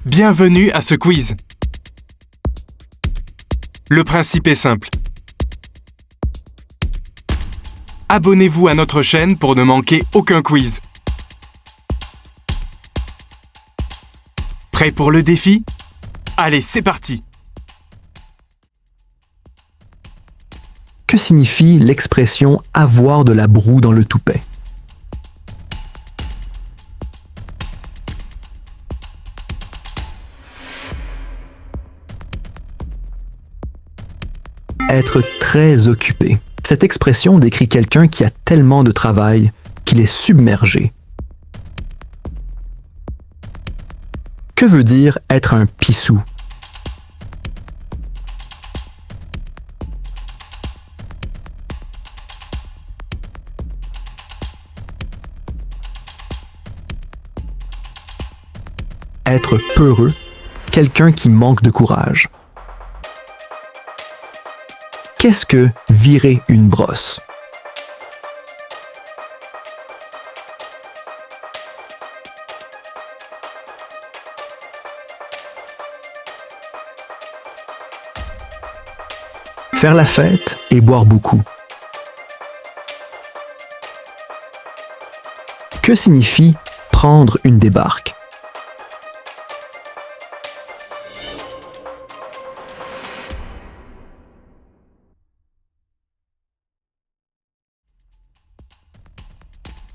Bienvenue à ce quiz. Le principe est simple. Abonnez-vous à notre chaîne pour ne manquer aucun quiz. Prêt pour le défi? Allez, c'est parti! Que signifie l'expression « avoir de la broue dans le toupet » ? Être très occupé. Cette expression décrit quelqu'un qui a tellement de travail qu'il est submergé. Que veut dire être un pissou? Être peureux, quelqu'un qui manque de courage. Qu'est-ce que virer une brosse? Faire la fête et boire beaucoup. Que signifie prendre une débarque?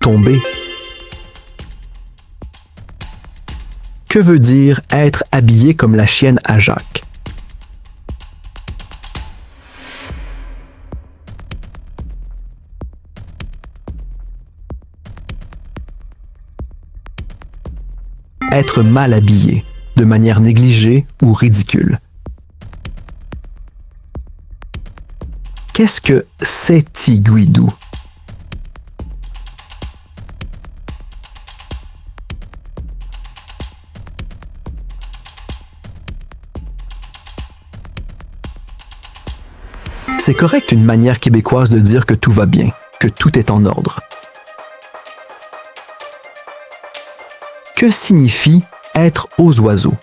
Tomber. Que veut dire être habillé comme la chienne à Jacques? Être mal habillé, de manière négligée ou ridicule. Qu'est-ce que c'est-ti-guidou? C'est correct une manière québécoise de dire que tout va bien, que tout est en ordre. Que signifie être aux oiseaux?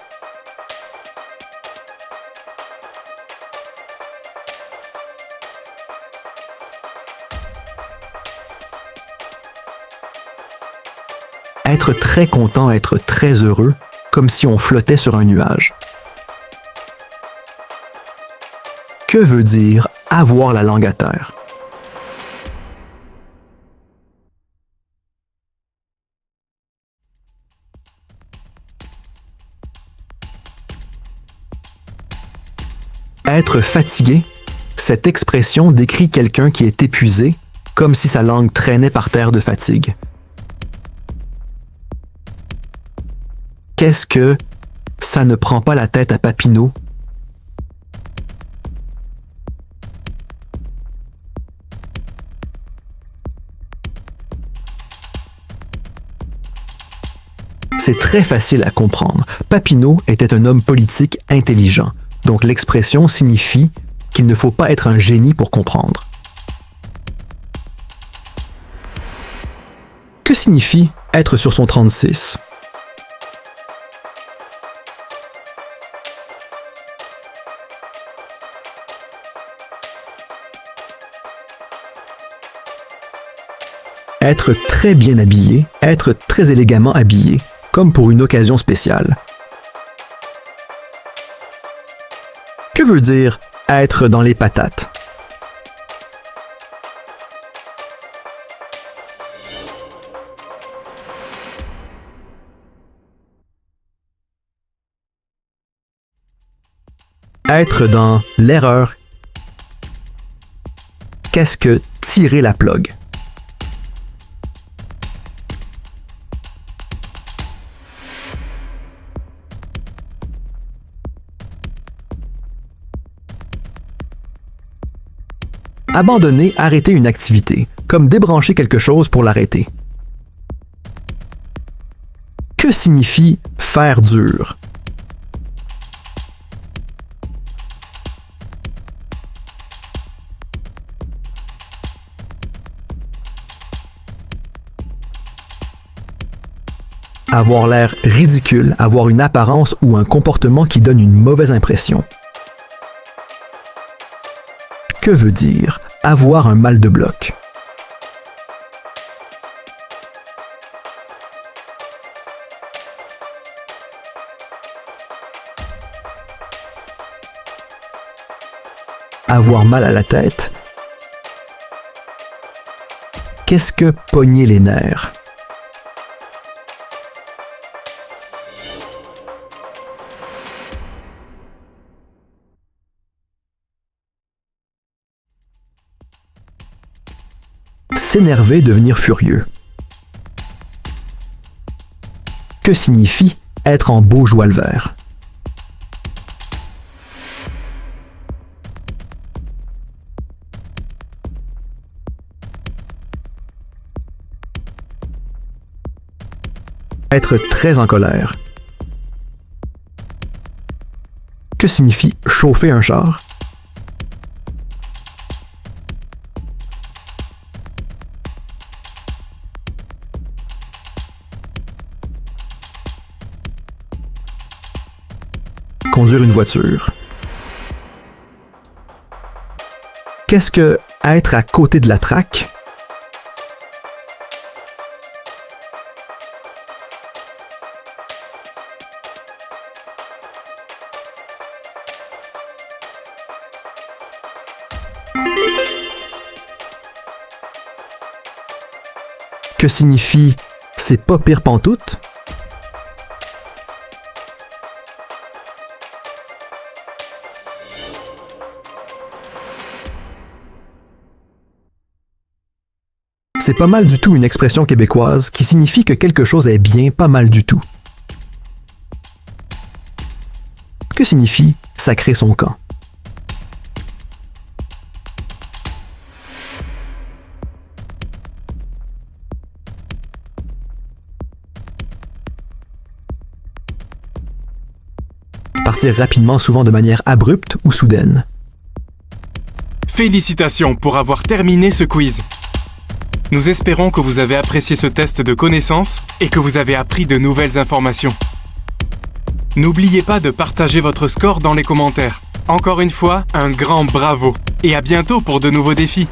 Être très content, être très heureux, comme si on flottait sur un nuage. Que veut dire avoir la langue à terre? Être fatigué, cette expression décrit quelqu'un qui est épuisé, comme si sa langue traînait par terre de fatigue. Qu'est-ce que ça ne prend pas la tête à Papineau? C'est très facile à comprendre. Papineau était un homme politique intelligent, donc l'expression signifie qu'il ne faut pas être un génie pour comprendre. Que signifie être sur son 36? Être très bien habillé, être très élégamment habillé, comme pour une occasion spéciale. Que veut dire être dans les patates? Être dans l'erreur. Qu'est-ce que tirer la plug? Abandonner, arrêter une activité, comme débrancher quelque chose pour l'arrêter. Que signifie faire dur? avoir l'air ridicule, avoir une apparence ou un comportement qui donne une mauvaise impression. Que veut dire avoir un mal de bloc? Avoir mal à la tête? Qu'est-ce que pogner les nerfs? S'énerver, devenir furieux. Que signifie être en beau joie le vert? Être très en colère. Que signifie chauffer un char? Conduire une voiture. Qu'est-ce que être à côté de la traque? Que signifie c'est pas pire pantoute? C'est pas mal du tout une expression québécoise qui signifie que quelque chose est bien pas mal du tout. Que signifie sacrer son camp? Partir rapidement, souvent de manière abrupte ou soudaine. Félicitations pour avoir terminé ce quiz. Nous espérons que vous avez apprécié ce test de connaissances et que vous avez appris de nouvelles informations. N'oubliez pas de partager votre score dans les commentaires. Encore une fois, un grand bravo et à bientôt pour de nouveaux défis.